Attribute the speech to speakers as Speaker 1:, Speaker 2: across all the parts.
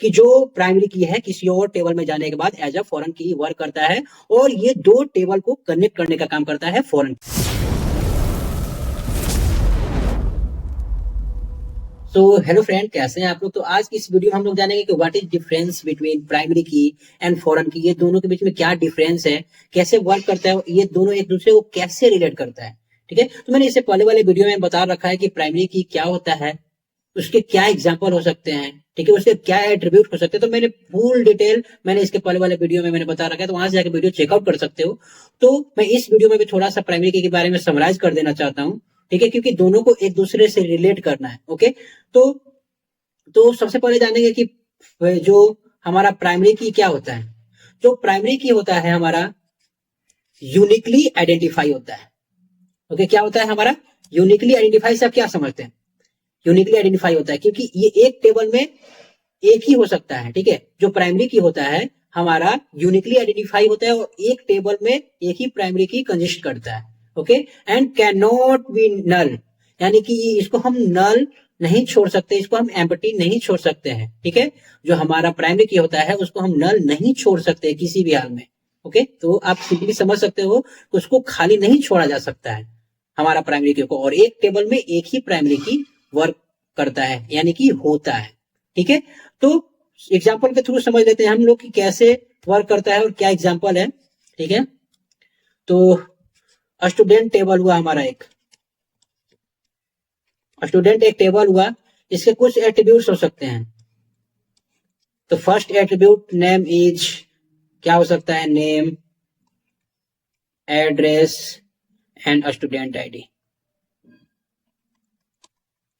Speaker 1: कि जो प्राइमरी की है किसी और टेबल में जाने के बाद एज अ फॉरेन की वर्क करता है, और ये दो टेबल को कनेक्ट करने का काम करता है फॉरेन। सो हेलो फ्रेंड, कैसे हैं आप लोग। तो आज की इस वीडियो में हम लोग जानेंगे कि what is difference between primary की एंड फॉरेन की। ये दोनों के बीच में क्या डिफरेंस है, कैसे वर्क करता है, ये दोनों एक दूसरे को कैसे रिलेट करता है। ठीक है, तो मैंने इससे पहले वाले वीडियो में बता रखा है कि प्राइमरी की क्या होता है, उसके क्या एग्जाम्पल हो सकते हैं, ठीक है, उसके क्या एट्रीब्यूट हो सकते हैं। तो मैंने फुल डिटेल मैंने इसके पहले वाले वीडियो में मैंने बता रखा है, तो वहां से जाकर वीडियो चेकआउट कर सकते हो। तो मैं इस वीडियो में भी थोड़ा सा प्राइमरी की के बारे में समराइज कर देना चाहता हूँ, ठीक है, क्योंकि दोनों को एक दूसरे से रिलेट करना है। ओके, तो सबसे पहले जानेंगे कि जो हमारा प्राइमरी की क्या होता है। जो प्राइमरी की होता है हमारा यूनिकली आइडेंटिफाई होता है। ओके, क्या होता है हमारा यूनिकली आइडेंटिफाई से आप क्या समझते हैं। यूनिकली आइडेंटिफाई होता है क्योंकि ये एक टेबल में एक ही हो सकता है। ठीक है, जो प्राइमरी की होता है हमारा यूनिकली आइडेंटिफाई होता है और एक टेबल में एक ही प्राइमरी की कंसिस्ट करता है। Okay, and can not be null, यानी कि इसको हम नल नहीं छोड़ सकते, इसको हम एम्प्टी नहीं छोड़ सकते हैं। ठीक है, जो हमारा प्राइमरी की होता है उसको हम नल नहीं छोड़ सकते किसी भी हाल में। ओके, तो आप सिंपली समझ सकते हो कि उसको खाली नहीं छोड़ा जा सकता है हमारा प्राइमरी की को, और एक टेबल में एक ही प्राइमरी की वर्क करता है, यानी कि होता है। ठीक है, तो एग्जाम्पल के थ्रू समझ लेते हैं हम लोग कि कैसे वर्क करता है और क्या एग्जाम्पल है। ठीक है, तो स्टूडेंट टेबल हुआ हमारा, एक स्टूडेंट एक टेबल हुआ, इसके कुछ एट्रीब्यूट्स हो सकते हैं। तो फर्स्ट एट्रीब्यूट नेम इज, क्या हो सकता है, name, address and student ID.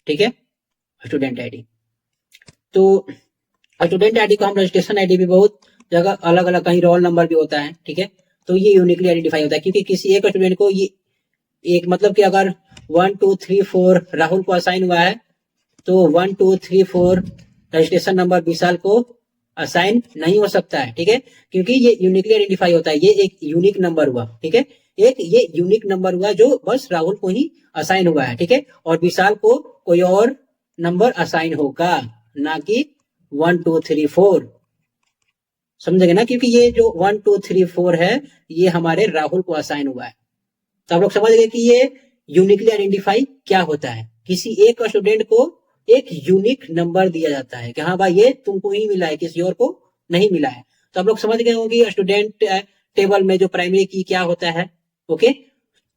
Speaker 1: ठीक है, स्टूडेंट आईडी, तो स्टूडेंट आईडी को हम रजिस्ट्रेशन आईडी भी बहुत जगह अलग अलग, कहीं रोल नंबर भी होता है। ठीक है, तो ये यूनिकली आइडेंटिफाई होता है क्योंकि किसी एक स्टूडेंट को ये एक, मतलब कि अगर 1 2 3 4 राहुल को असाइन हुआ है, तो 1 2 3 4 रजिस्ट्रेशन नंबर विशाल को असाइन नहीं हो सकता है। ठीक है, क्योंकि ये यूनिकली आइडेंटिफाई होता है, ये एक यूनिक नंबर हुआ। ठीक है, एक ये यूनिक नंबर हुआ जो बस राहुल को ही असाइन हुआ है। ठीक है, और विशाल को कोई और नंबर असाइन होगा, ना कि 1 2 3 4। समझेंगे ना, क्योंकि ये जो 1 2 3 4 है ये हमारे राहुल को असाइन हुआ है। तो आप लोग समझ गए कि ये यूनिकली आइडेंटिफाई क्या होता है। किसी एक स्टूडेंट को एक यूनिक नंबर दिया जाता है कि हाँ भाई ये तुमको ही मिला है, किसी और को नहीं मिला है। तो आप लोग समझ गए होंगे स्टूडेंट टेबल में जो प्राइमरी की क्या होता है। ओके,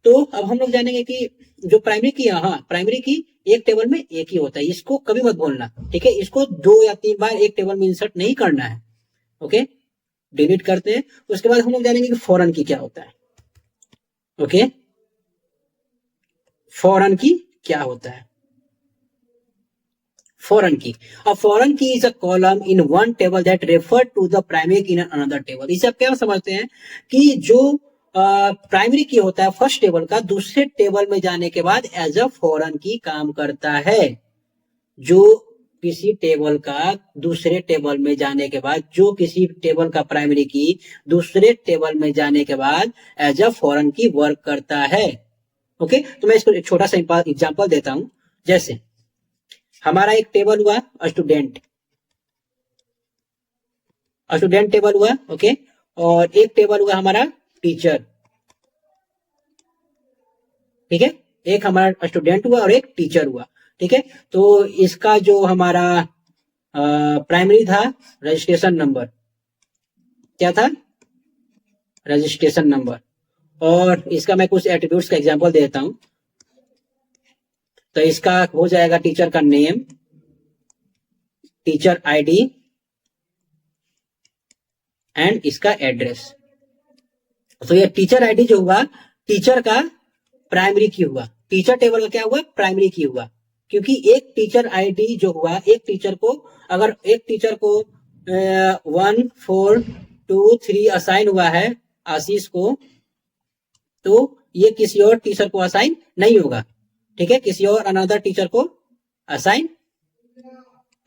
Speaker 1: तो अब हम लोग जानेंगे कि जो प्राइमरी की, हाँ प्राइमरी की एक टेबल में एक ही होता है, इसको कभी मत भूलना। ठीक है, इसको 2 या 3 बार एक टेबल में इंसर्ट नहीं करना है। ओके, डिलीट करते हैं। उसके बाद हम लोग जानेंगे कि फॉरेन की क्या होता है। ओके, फॉरेन की क्या होता है। Foreign key, a foreign key is a column in one table that refer to the primary key in another table. इसे आप क्या समझते हैं कि जो प्राइमरी की होता है फर्स्ट टेबल का, दूसरे टेबल में जाने के बाद एज अ फॉरेन की काम करता है। जो किसी टेबल का दूसरे टेबल में जाने के बाद, जो किसी टेबल का प्राइमरी की दूसरे टेबल में जाने के बाद एज अ फॉरेन की वर्क करता है। ओके, तो मैं इसको एक छोटा सा एग्जांपल देता हूं। जैसे हमारा एक टेबल हुआ स्टूडेंट, स्टूडेंट टेबल हुआ। ओके, और एक टेबल हुआ हमारा टीचर। ठीक है, एक हमारा स्टूडेंट हुआ और एक टीचर हुआ। ठीक है, तो इसका जो हमारा प्राइमरी था रजिस्ट्रेशन नंबर, क्या था, रजिस्ट्रेशन नंबर, और इसका मैं कुछ एट्रीब्यूट्स का एग्जांपल देता हूं। तो इसका हो जाएगा टीचर का नेम, टीचर आईडी एंड इसका एड्रेस। तो ये टीचर आईडी जो हुआ टीचर का प्राइमरी की हुआ, टीचर टेबल का क्या हुआ, प्राइमरी की हुआ। क्योंकि एक टीचर आईडी जो हुआ, एक टीचर को, अगर एक टीचर को 1 4 2 3 असाइन हुआ है आशीष को, तो ये किसी और टीचर को असाइन नहीं होगा। ठीक है, किसी और अनदर टीचर को असाइन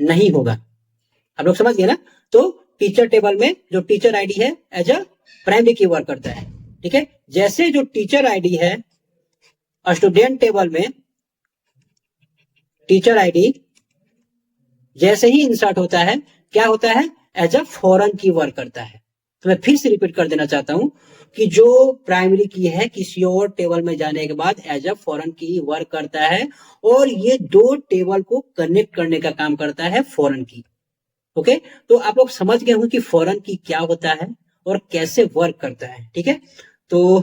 Speaker 1: नहीं होगा। आप लोग समझ गए ना। तो टीचर टेबल में जो टीचर आईडी है एज अ प्राइमरी की वर्क करता है। ठीक है, जैसे जो टीचर आईडी है स्टूडेंट टेबल में, टीचर आईडी जैसे ही इंसर्ट होता है क्या होता है, एज अ फॉरेन की वर्क करता है। तो मैं फिर से रिपीट कर देना चाहता हूं कि जो प्राइमरी की है किसी और टेबल में जाने के बाद एज अ फॉरेन की वर्क करता है, और ये दो टेबल को कनेक्ट करने का काम करता है फॉरेन की। ओके, तो आप लोग समझ गए होंगे कि फॉरेन की क्या होता है और कैसे वर्क करता है। ठीक है, तो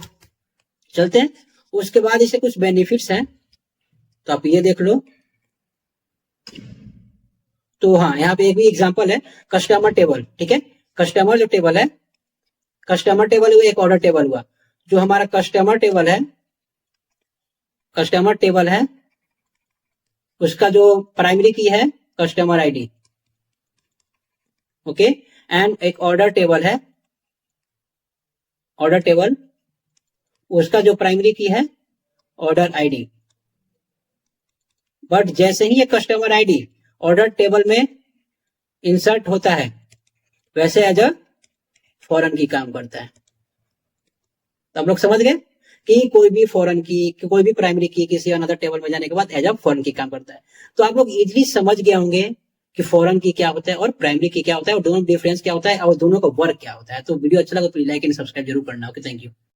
Speaker 1: चलते हैं। उसके बाद इसे कुछ बेनिफिट्स हैं, तो आप ये देख लो। तो हाँ, यहाँ पे एक भी एग्जांपल है, कस्टमर टेबल। ठीक है, कस्टमर जो टेबल है, कस्टमर टेबल हुआ, एक ऑर्डर टेबल हुआ। जो हमारा कस्टमर टेबल है, कस्टमर टेबल है, उसका जो प्राइमरी की है कस्टमर आईडी। ओके, एंड एक ऑर्डर टेबल है, ऑर्डर टेबल, उसका जो प्राइमरी की है ऑर्डर आईडी। बट जैसे ही ये कस्टमर आईडी ऑर्डर टेबल में इंसर्ट होता है, वैसे एज अ फॉरेन की काम करता है। तो आप लोग समझ गए कि कोई भी फॉरेन की, कोई भी प्राइमरी की किसी अनदर टेबल में जाने के बाद एज अ फॉरेन की काम करता है। तो आप लोग इजीली समझ गए होंगे कि फॉरेन की क्या होता है और प्राइमरी की क्या होता है, और दोनों डिफरेंस क्या होता है, और दोनों का वर्क क्या होता है। तो वीडियो अच्छा लगा तो लाइक एंड सब्सक्राइब जरूर करना। Okay, thank you.